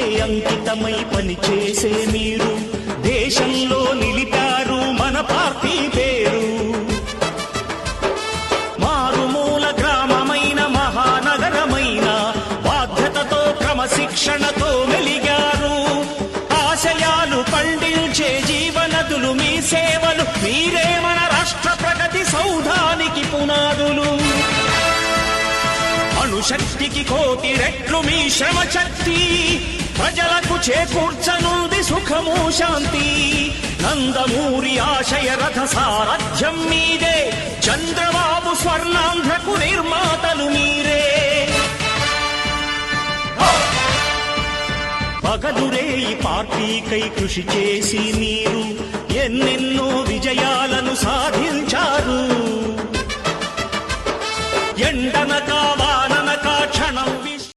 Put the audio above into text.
పార్టీకే అంకితమై పనిచేసే మీరు దేశంలో నిలిపారు మన పార్టీ పేరు. మారుమూల గ్రామమైన మహానగరమైన బాధ్యతతో క్రమశిక్షణతో మెలిగారు. ఆశయాలు పండించే జీవనదులు మీ సేవలు, మీరే మన రాష్ట్ర ప్రగతి సౌధానికి పునాదులు. అణుశక్తికి కోటి రెట్లు మీ శ్రమ శక్తి, ప్రజలకు చేకూర్చనుంది సుఖము శాంతి. నందమూరి ఆశయ రథ సారథ్యం మీదే, చంద్రబాబు స్వర్ణాంధ్రకు నిర్మాతలు మీరే. పగలురే ఈ పార్టీకై కృషి చేసి మీరు ఎన్నెన్నో విజయాలను సాధించారు. ఎండనక